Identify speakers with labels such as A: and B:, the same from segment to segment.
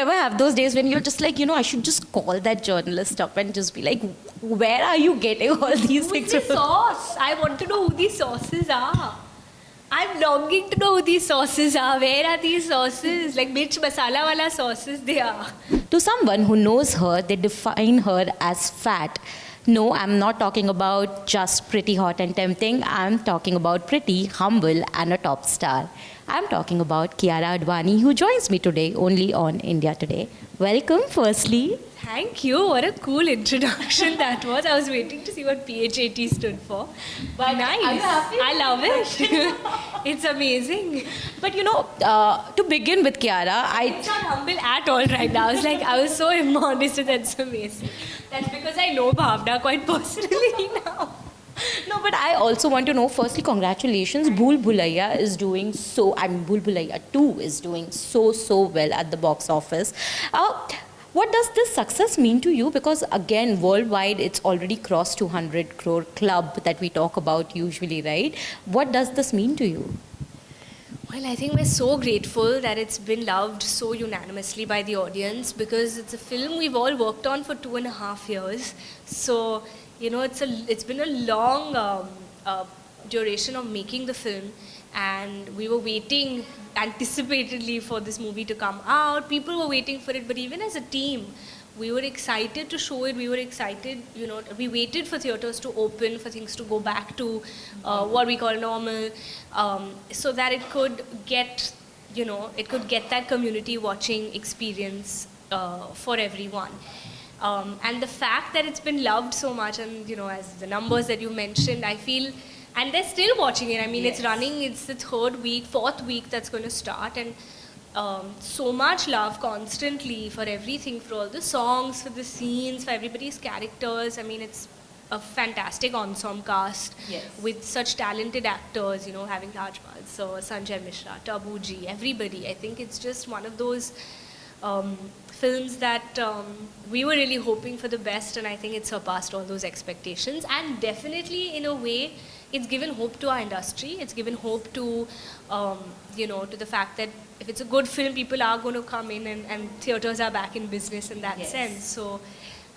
A: ever have those days when you're just like, I should just call that journalist up and just be like, where are you getting all these
B: Who is
A: things?
B: the sauce? I want to know who these sauces are. I'm longing to know who these sauces are. Where are these sauces? Like mirch masala wala sauces they are.
A: To someone who knows her, they define her as fat. No, I'm not talking about just pretty hot and tempting. I'm talking about pretty, humble, and a top star. I'm talking about Kiara Advani, who joins me today only on India Today. Welcome, firstly.
B: Thank you. What a cool introduction that was. I was waiting to see what PHAT stood for. But nice.
A: Are you happy?
B: I love it. It's amazing.
A: But to begin with, Kiara,
B: It's not humble at all right now. I was so immodest, and that's amazing. That's because I know Bhavna quite personally now.
A: No, but I also want to know, firstly, congratulations. Bhool Bhulaiya is doing Bhool Bhulaiya 2 is doing so well at the box office. What does this success mean to you? Because again, worldwide, it's already crossed 200 crore club that we talk about usually, right? What does this mean to you?
B: Well, I think we're so grateful that it's been loved so unanimously by the audience because it's a film we've all worked on for 2.5 years. So, it's been a long duration of making the film, and we were waiting anticipatedly for this movie to come out. People were waiting for it, but even as a team, we were excited to show it. We were excited, we waited for theaters to open, for things to go back to what we call normal, so that it could get, that community watching experience for everyone. And the fact that it's been loved so much, and as the numbers that you mentioned, I feel, and they're still watching it. I mean, It's running, it's the fourth week that's going to start, and so much love constantly for everything, for all the songs, for the scenes, for everybody's characters. I mean, it's a fantastic ensemble cast with such talented actors, having Rajpal, so Sanjay Mishra, Tabuji, everybody. I think it's just one of those films that we were really hoping for the best, and I think it surpassed all those expectations. And definitely, in a way, it's given hope to our industry. It's given hope to, to the fact that if it's a good film, people are going to come in, and theaters are back in business in that sense. So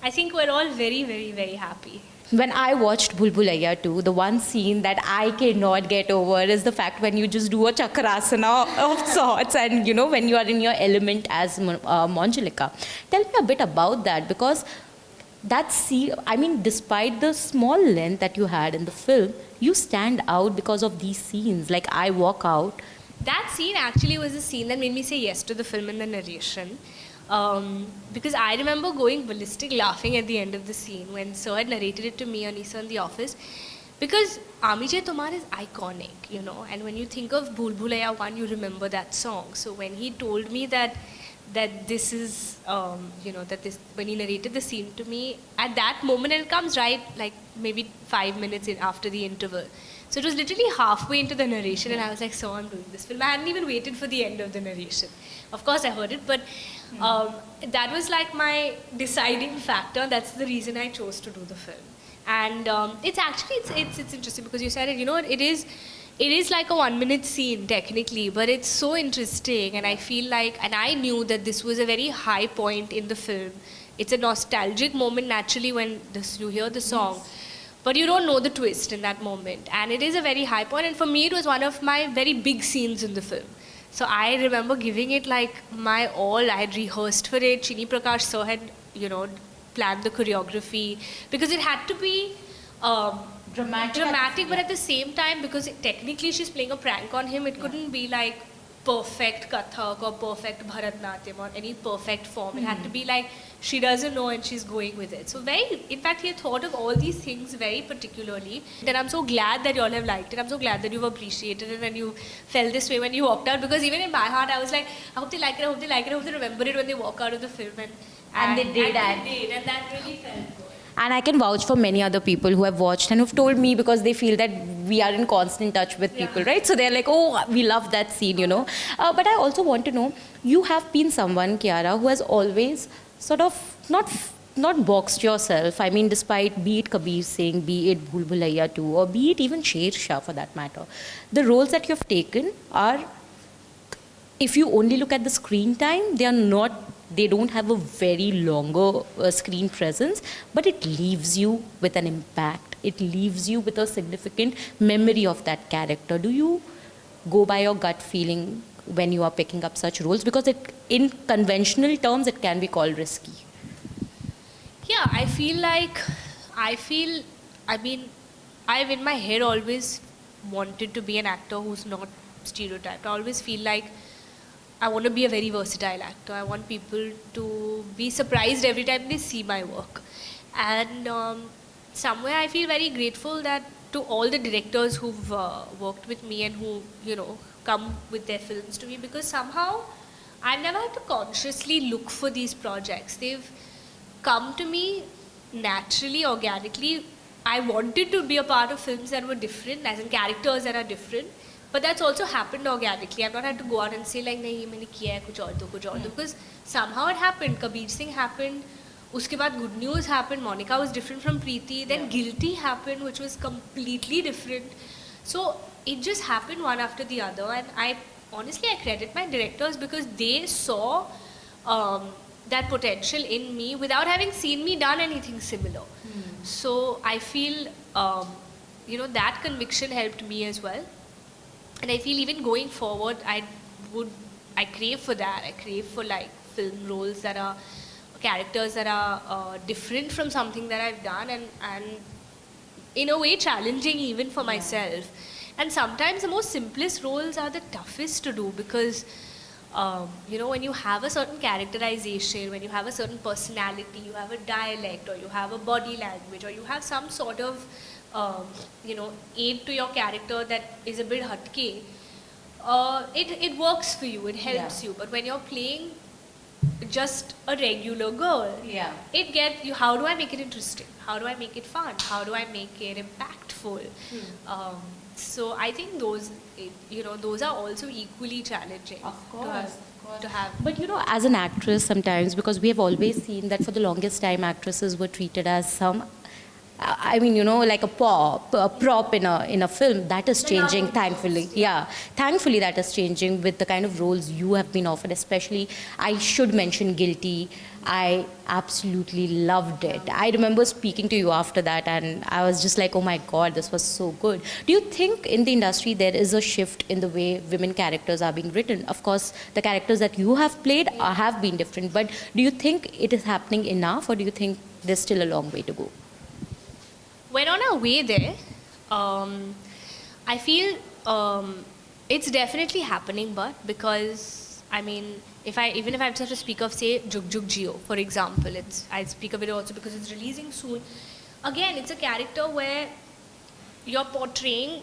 B: I think we're all very, very, very happy.
A: When I watched Bhool Bhulaiya 2, the one scene that I cannot get over is the fact when you just do a chakrasana of sorts and, when you are in your element as Manjulika. Tell me a bit about that, because that scene, I mean, despite the small length that you had in the film, you stand out because of these scenes. Like, I walk out.
B: That scene actually was the scene that made me say yes to the film in the narration. Because I remember going ballistic laughing at the end of the scene when Sir had narrated it to me on Isa in the office. Because Aami Jai Tumhar is iconic, and when you think of Bhool Bhulaiya 1, you remember that song. So when he told me that this is, when he narrated the scene to me, at that moment, and it comes right, like maybe 5 minutes after the interval. So it was literally halfway into the narration, and I was like, so I'm doing this film. I hadn't even waited for the end of the narration. Of course, I heard it, but that was like my deciding factor. That's the reason I chose to do the film. And it's actually, it's interesting because you said it, it is like a 1-minute scene technically, but it's so interesting, and I feel like, and I knew that this was a very high point in the film. It's a nostalgic moment naturally when you hear the song. Yes. But you don't know the twist in that moment. And it is a very high point. And for me, it was one of my very big scenes in the film. So I remember giving it like my all. I had rehearsed for it. Chini Prakash sir had, planned the choreography. Because it had to be dramatic, but at the same time, because technically she's playing a prank on him, it couldn't be like perfect Kathak or perfect Bharatnatyam or any perfect form. It had to be like she doesn't know and she's going with it. So in fact, he had thought of all these things very particularly. And I'm so glad that you all have liked it. I'm so glad that you've appreciated it and you felt this way when you walked out. Because even in my heart, I was like, I hope they like it, I hope they like it, I hope they remember it when they walk out of the film.
A: And they did.
B: And that really felt good.
A: And I can vouch for many other people who have watched and who've told me, because they feel that we are in constant touch with people, right? So they're like, oh, we love that scene, But I also want to know, you have been someone, Kiara, who has always sort of not boxed yourself. I mean, despite be it Kabir Singh, be it Bhool Bhulaiya 2, or be it even Sher Shah for that matter, the roles that you have taken are, if you only look at the screen time, they are not they don't have a very longer screen presence, but it leaves you with an impact. It leaves you with a significant memory of that character. Do you go by your gut feeling when you are picking up such roles? Because it, in conventional terms, it can be called risky.
B: Yeah, I mean, I've in my head always wanted to be an actor who's not stereotyped. I always feel like I want to be a very versatile actor. I want people to be surprised every time they see my work. And somewhere I feel very grateful that to all the directors who've worked with me and who, come with their films to me, because somehow I've never had to consciously look for these projects. They've come to me naturally, organically. I wanted to be a part of films that were different, as in characters that are different, but that's also happened organically. I've not had to go out and say like, नहीं ये मैंने किया है कुछ और दो, because somehow it happened. Kabir Singh happened. उसके बाद Good News happened. Monica was different from Preeti. Then Guilty happened, which was completely different. So it just happened one after the other, and I honestly credit my directors because they saw that potential in me without having seen me done anything similar. So I feel that conviction helped me as well, and I feel even going forward I crave for that. I crave for like film roles that are characters that are different from something that I've done, and in a way challenging even for myself. And sometimes the most simplest roles are the toughest to do, because when you have a certain characterization, when you have a certain personality, you have a dialect, or you have a body language, or you have some sort of aid to your character that is a bit hatke, it works for you, it helps you. But when you're playing just a regular girl, how do I make it interesting? How do I make it fun? How do I make it impactful? So I think those are also equally challenging.
A: Of course.
B: To have.
A: But as an actress, sometimes, because we have always seen that for the longest time, actresses were treated as some, like a prop in a film. That is changing, thankfully. Yeah, thankfully that is changing with the kind of roles you have been offered. Especially, I should mention Guilty. I absolutely loved it. I remember speaking to you after that, and I was just like, oh my God, this was so good. Do you think in the industry there is a shift in the way women characters are being written? Of course, the characters that you have played have been different, but do you think it is happening enough, or do you think there's still a long way to go?
B: We're on our way there. I feel it's definitely happening, but because if I have to speak of, say, Jug Jug Jio, for example, I speak of it also because it's releasing soon. Again, it's a character where you're portraying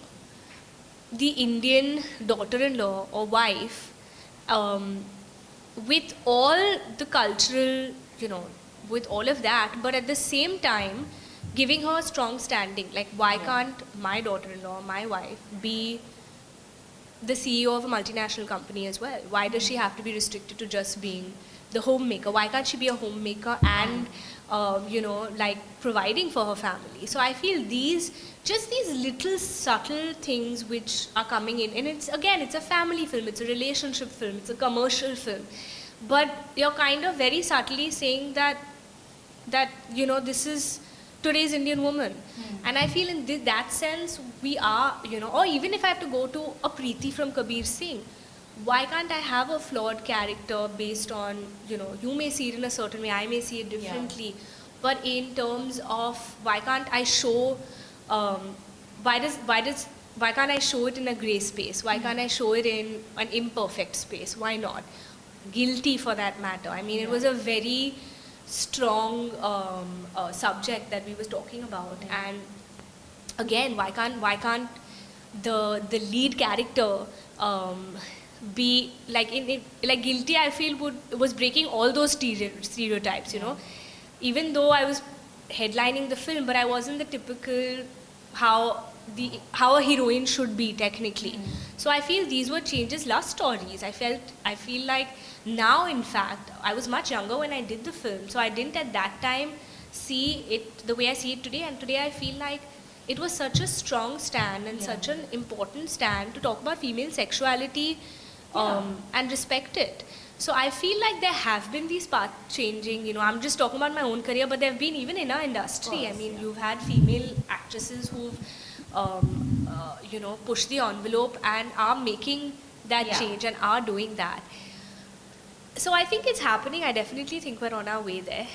B: the Indian daughter-in-law or wife with all the cultural, with all of that, but at the same time, giving her a strong standing. Like, why can't my daughter-in-law, my wife, be the CEO of a multinational company as well? Why does she have to be restricted to just being the homemaker? Why can't she be a homemaker and, providing for her family? So I feel these little subtle things which are coming in. And it's a family film, it's a relationship film, it's a commercial film. But you're kind of very subtly saying that this is today's Indian woman. And I feel in that sense, we are, or even if I have to go to a Preeti from Kabir Singh, why can't I have a flawed character based on, you may see it in a certain way, I may see it differently, but in terms of why can't I show, why can't I show it in a grey space? Why can't I show it in an imperfect space? Why not? Guilty for that matter. It was a very strong subject that we was talking about, and again, why can't the lead character be like like Guilty? I feel was breaking all those stereotypes. Even though I was headlining the film, but I wasn't the typical how a heroine should be technically. So I feel these were changes. Love stories. I feel like now, in fact, I was much younger when I did the film, so I didn't at that time see it the way I see it today. And today I feel like it was such a strong stand and such an important stand to talk about female sexuality and respect it. So I feel like there have been these path changing, I'm just talking about my own career, but there have been even in our industry. I mean, you've had female actresses who've, pushed the envelope and are making that change and are doing that. So I think it's happening. I definitely think we're on our way there.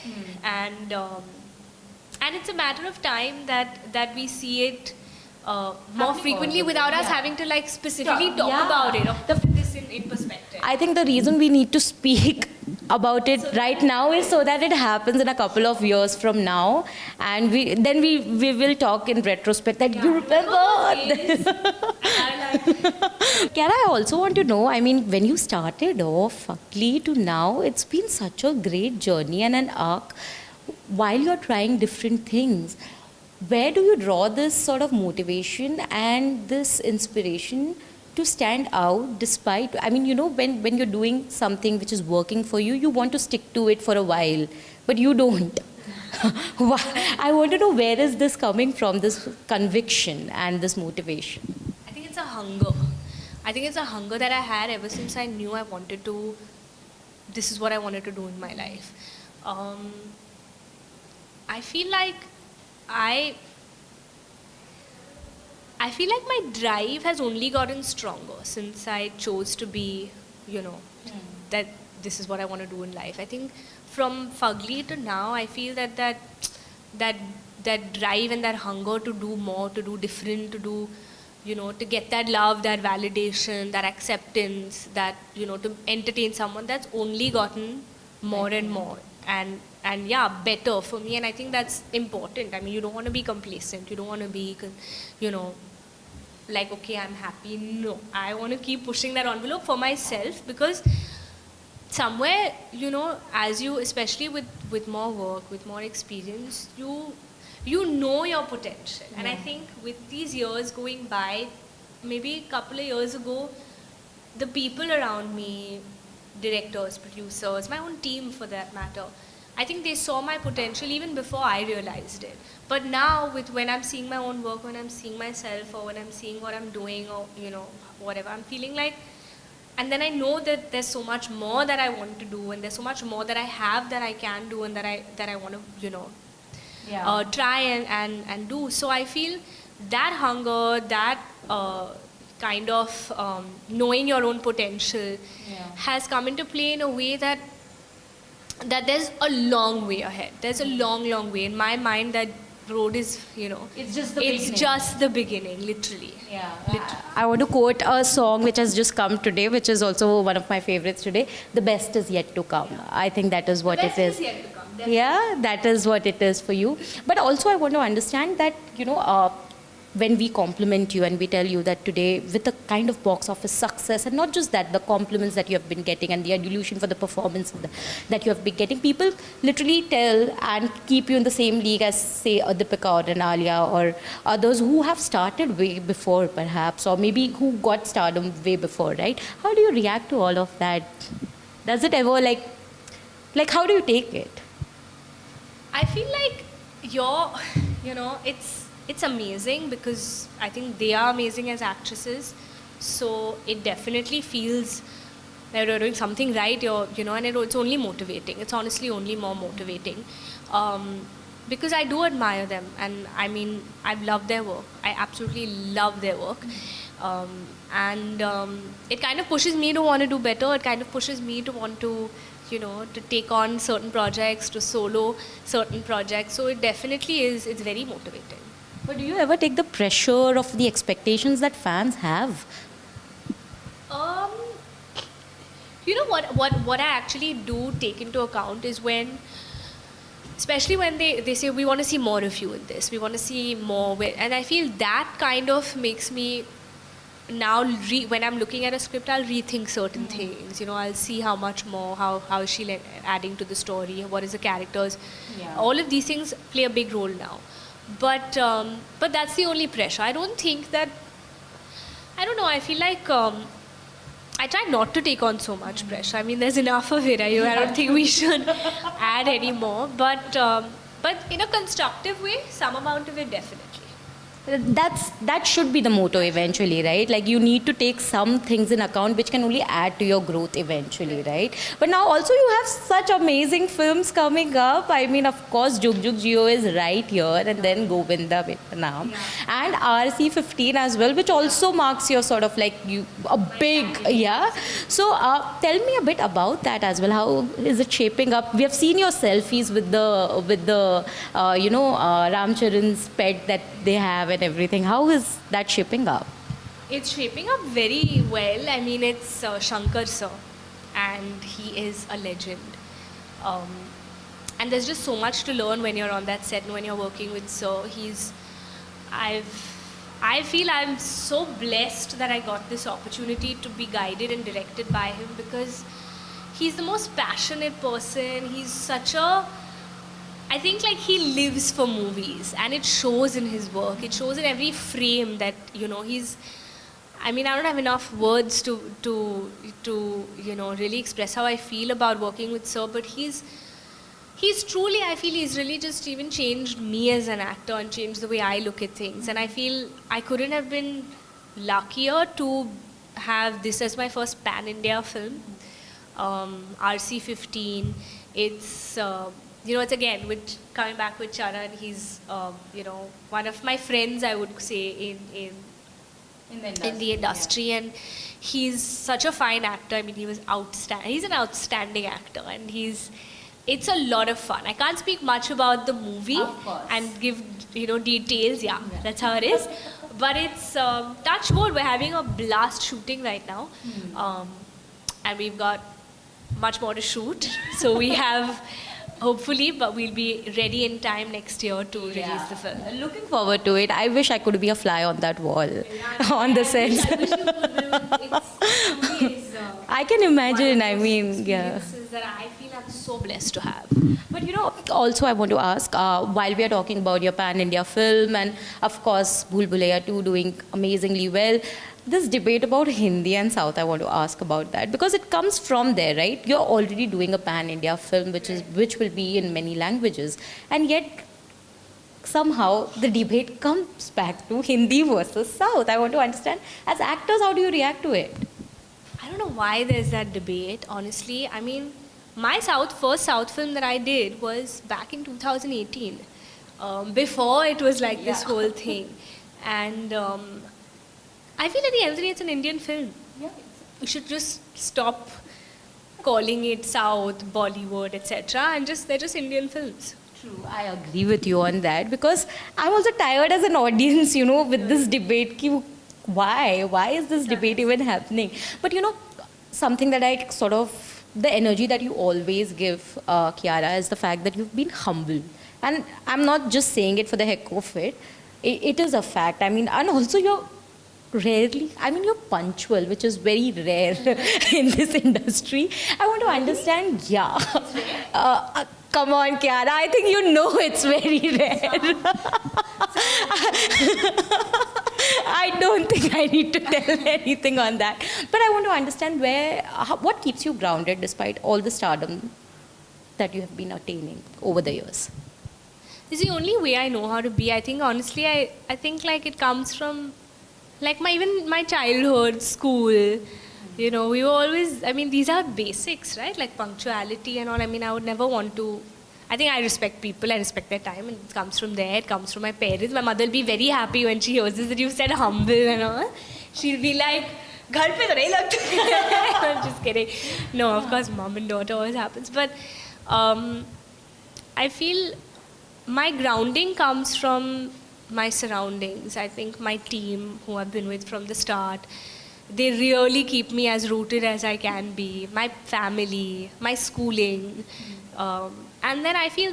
B: And it's a matter of time that we see it more frequently without us having to like specifically talk about it or put this in perspective.
A: I think the reason we need to speak about it right now is so that it happens in a couple of years from now, and we will talk in retrospect that you remember. Kiara, I also want to know, I mean, when you started off Ugly to now, it's been such a great journey and an arc while you're trying different things. Where do you draw this sort of motivation and this inspiration to stand out despite, I mean, when you're doing something which is working for you, you want to stick to it for a while, but you don't. I want to know, where is this coming from, this conviction and this motivation?
B: I think it's a hunger. I think it's a hunger that I had ever since I knew this is what I wanted to do in my life. I feel like my drive has only gotten stronger since I chose to be, that this is what I want to do in life. I think from Fugly to now, I feel that drive and that hunger to do more, to do different, to do, to get that love, that validation, that acceptance, that, to entertain someone, that's only gotten more and more. And yeah, better for me, and I think that's important. I mean, you don't want to be complacent. You don't want to be, like, okay, I'm happy. No, I want to keep pushing that envelope for myself, because somewhere, as you, especially with more work, with more experience, you know your potential. And I think with these years going by, maybe a couple of years ago, the people around me, directors, producers, my own team for that matter, I think they saw my potential even before I realized it. But now, when I'm seeing my own work, when I'm seeing myself, or when I'm seeing what I'm doing, or whatever, I'm feeling like, and then I know that there's so much more that I want to do, and there's so much more that I have that I can do, and that I want to try and do. So I feel that hunger, that kind of knowing your own potential has come into play in a way that there's a long way ahead. There's a long way. In my mind, that road is,
A: it's just the beginning.
B: It's just the beginning, literally. Literally.
A: I want to quote a song which has just come today, which is also one of my favorites today. The best is yet to come. I think that is what it is.
B: The best is yet to come. Definitely.
A: Yeah, that is what it is for you. But also I want to understand that, when we compliment you and we tell you that today, with the kind of box office success, and not just that, the compliments that you have been getting and the adulation for the performance that you have been getting, people literally tell and keep you in the same league as, say, Deepika or an Alia or others who have started way before, perhaps, or maybe who got stardom way before, right? How do you react to all of that? Does it ever, like how do you take it?
B: I feel like it's amazing, because I think they are amazing as actresses. So it definitely feels that you're doing something right, and it's only motivating. It's honestly only more motivating. Because I do admire them, and I mean, I've loved their work. I absolutely love their work. It kind of pushes me to want to do better. It kind of pushes me to want to, to take on certain projects, to solo certain projects. So it definitely is, it's very motivating.
A: But do you ever take the pressure of the expectations that fans have?
B: What I actually do take into account is especially when they say, we want to see more of you in this, we want to see more, and I feel that kind of makes me now, when I'm looking at a script, I'll rethink certain things. I'll see how much more, how is she adding to the story, what is the characters. All of these things play a big role now. But that's the only pressure. I don't think that, I don't know, I feel like I try not to take on so much pressure. I mean, there's enough of it. I don't think we should add any more. But in a constructive way, some amount of it definitely.
A: That should be the motto eventually, right? Like you need to take some things in account which can only add to your growth eventually, right? But now also you have such amazing films coming up. I mean, of course, Jug Jug Jio is right here, and then Govinda Vietnam, and RC15 as well, which also marks your sort of like you a big, yeah. So tell me a bit about that as well. How is it shaping up? We have seen your selfies with the Ram Charan's pet that they have and everything. How is that shaping up?
B: It's shaping up very well. I mean, it's Shankar sir, and he is a legend. Um, and there's just so much to learn when you're on that set and when you're working with sir. I feel I'm so blessed that I got this opportunity to be guided and directed by him, because he's the most passionate person. He's such a, I think like he lives for movies, and it shows in his work. It shows in every frame that, he's, I mean, I don't have enough words to really express how I feel about working with sir, but he's truly, I feel he's really just even changed me as an actor and changed the way I look at things. And I feel I couldn't have been luckier to have this as my first pan-India film. RC15, it's, it's again, coming back with Charan, he's, one of my friends, I would say, in the industry, and he's such a fine actor. I mean, he's an outstanding actor, and it's a lot of fun. I can't speak much about the movie and give details. Yeah, that's how it is. But it's touch wood. We're having a blast shooting right now, and we've got much more to shoot. So we have. Hopefully, but we'll be ready in time next year to release the film.
A: Looking forward to it. I wish I could be a fly on that wall, on the set. I can imagine. I mean, yeah.
B: That I feel I'm so blessed to have.
A: But also I want to ask, while we are talking about your pan-India film, and of course Bhool Bhulaiyaa 2 doing amazingly well, this debate about Hindi and South, I want to ask about that, because it comes from there, right? You're already doing a pan-India film, which will be in many languages, and yet somehow the debate comes back to Hindi versus South. I want to understand, as actors, how do you react to it?
B: I don't know why there's that debate, honestly. I mean, my first South film that I did was back in 2018, before it was like this whole thing. And I feel at the end of the day, it's an Indian film. Yeah. We should just stop calling it South, Bollywood, etc. And they're just Indian films.
A: True, I agree with you on that, because I'm also tired as an audience, with this debate. Why is this debate even happening? But something that I sort of, the energy that you always give, Kiara, is the fact that you've been humble. And I'm not just saying it for the heck of it. It is a fact. I mean, and also you're punctual, which is very rare in this industry. I want to understand, come on, Kiara, I think it's very rare. I don't think I need to tell anything on that. But I want to understand what keeps you grounded despite all the stardom that you have been attaining over the years.
B: This is the only way I know how to be. I think, honestly, I think like it comes from like my childhood, school. We were always, I mean, these are basics, right? Like punctuality and all. I mean, I would never want to. I think I respect people, I respect their time, and it comes from there, it comes from my parents. My mother will be very happy when she hears this, that you said humble and all. She'll be like, "Ghar pe to nahi lagta." I'm just kidding. No, of course, mom and daughter always happens. But I feel my grounding comes from my surroundings. I think my team, who I've been with from the start, they really keep me as rooted as I can be. My family, my schooling. And then I feel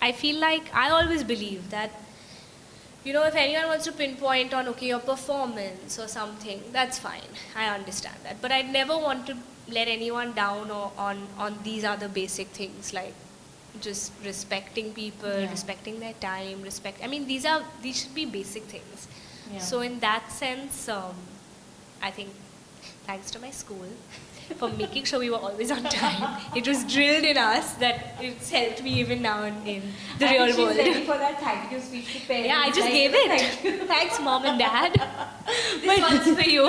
B: I feel like I always believe that, if anyone wants to pinpoint on, okay, your performance or something, that's fine. I understand that. But I'd never want to let anyone down or on these other basic things, like just respecting people, respecting their time, these should be basic things. Yeah. So in that sense, I think thanks to my school for making sure we were always on time. It was drilled in us that it's helped me even now in the real world.
A: She's ready for that thank you speech to parents.
B: Yeah, I just
A: like,
B: gave it. Thanks, mom and dad. This one's for you.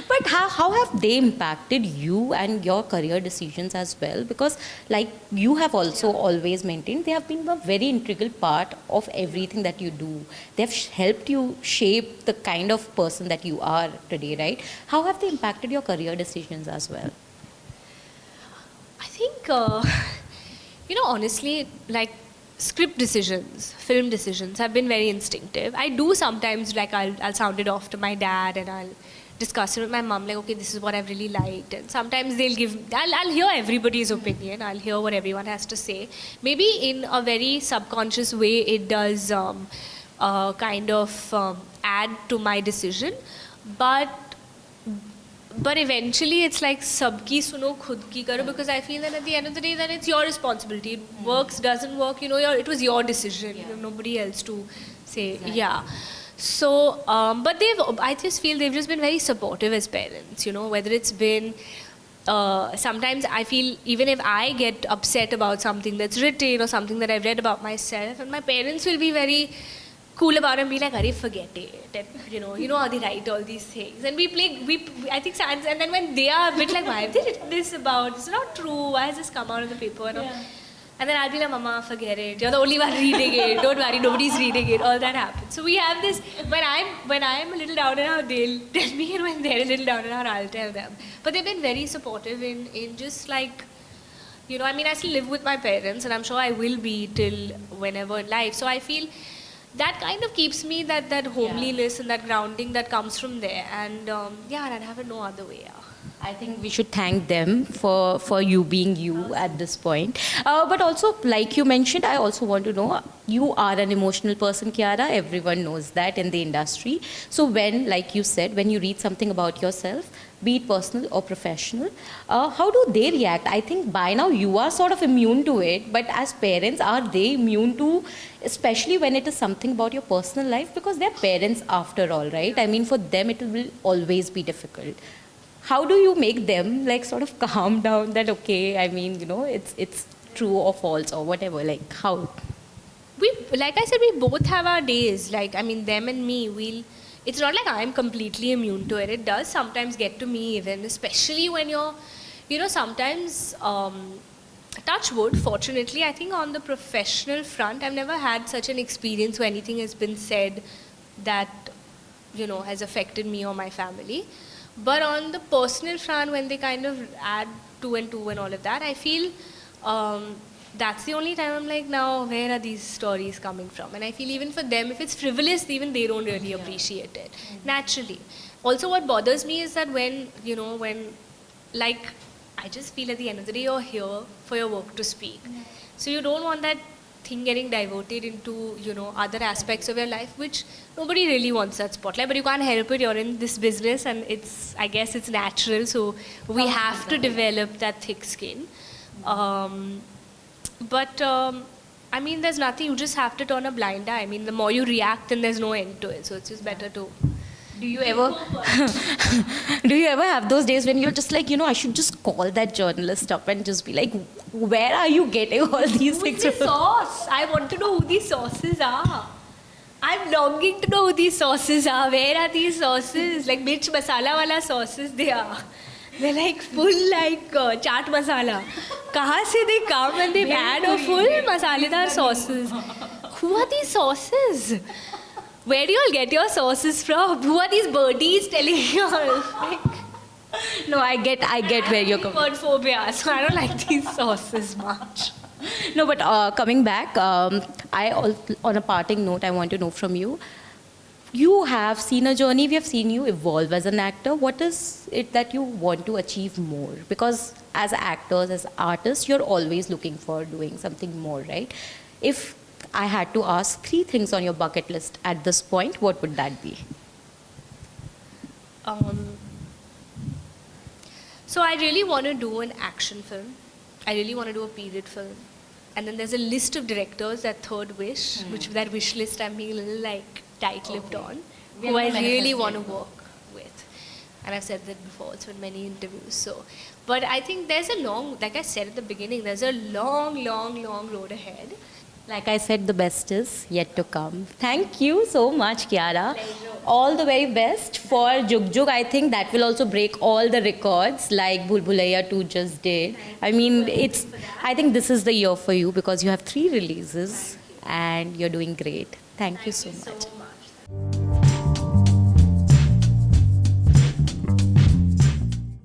A: But how have they impacted you and your career decisions as well? Because like you have also always maintained, they have been a very integral part of everything that you do. They have helped you shape the kind of person that you are today, right? How have they impacted your career decisions as well?
B: I think, honestly, like script decisions, film decisions have been very instinctive. I do sometimes, like, I'll sound it off to my dad and I'll discuss it with my mom, like, okay, this is what I've really liked. And sometimes I'll hear everybody's opinion. I'll hear what everyone has to say. Maybe in a very subconscious way, it does kind of add to my decision. But eventually it's like sabki suno khud ki karo, because I feel that at the end of the day that it's your responsibility. It works, doesn't work, it was your decision. Nobody else to say. Exactly. Yeah. So, but I just feel they've just been very supportive as parents, whether it's been, sometimes I feel even if I get upset about something that's written or something that I've read about myself, and my parents will be very cool about it and be like, "Arey, forget it." And, you know how they write all these things. And I think, and then when they are a bit like, "Why have they written this about? It's not true. Why has this come out of the paper?" And then I'll be like, "Mama, forget it. You're the only one reading it. Don't worry, nobody's reading it." All that happens. So we have this, when I'm a little down and out, they'll tell me, and when they're a little down and out, I'll tell them. But they've been very supportive in just like, I still live with my parents, and I'm sure I will be till whenever in life. So I feel that kind of keeps me that homeliness and that grounding that comes from there. And I'd have it no other way. Yeah.
A: I think we should thank them for you being you at this point. But also, like you mentioned, I also want to know, you are an emotional person, Kiara. Everyone knows that in the industry. So when, like you said, when you read something about yourself, be it personal or professional, how do they react? I think by now you are sort of immune to it, but as parents, are they immune to, especially when it is something about your personal life? Because they're parents after all, right? I mean, for them, it will always be difficult. How do you make them like sort of calm down that, okay, I mean, it's true or false or whatever, like how?
B: Like I said, we both have our days. Like, them and me, it's not like I'm completely immune to it. It does sometimes get to me even, especially when you're, sometimes, touch wood, fortunately, I think on the professional front, I've never had such an experience where anything has been said that, has affected me or my family. But on the personal front, when they kind of add 2 and 2 and all of that, I feel that's the only time I'm like, now, where are these stories coming from? And I feel even for them, if it's frivolous, even they don't really appreciate it, naturally. Also, what bothers me is that when, like, I just feel at the end of the day, you're here for your work to speak. So you don't want that thing getting diverted into, other aspects of your life, which nobody really wants that spotlight, but you can't help it. You're in this business and I guess it's natural. So we have to develop that thick skin. But there's nothing, you just have to turn a blind eye. The more you react, then there's no end to it. So it's just better to...
A: Do you ever have those days when you're just like, I should just call that journalist up and just be like, where are you getting all these things
B: from? Who's the source? I want to know who these sources are. I'm longing to know who these sources are. Where are these sources? Like mirch masala wala sauces they are. They're like full like chaat masala. Kahan se they come and they add a full masaledar sauces? Who are these sauces? Where do you all get your sources from? Who are these birdies telling you all?
A: No, I get where you're coming from.
B: Word phobia, so I don't like these sauces much.
A: No, but coming back, on a parting note, I want to know from you. You have seen a journey. We have seen you evolve as an actor. What is it that you want to achieve more? Because as actors, as artists, you're always looking for doing something more, right? If I had to ask 3 things on your bucket list at this point, what would that be?
B: So I really want to do an action film. I really want to do a period film. And then there's a list of directors, that third wish, that wish list I'm being a little like tight-lipped on, who I really want to work with. and I've said that before also in many interviews. So, but I think there's a long, like I said at the beginning, there's a long, long, long road ahead.
A: Like I said, the best is yet to come. Thank you so much, Kiara. All the very best for Jug Jug. I think that will also break all the records like Bhul Bhulaiya 2 just did. I mean, I think this is the year for you because you have 3 releases and you're doing great. Thank you so much.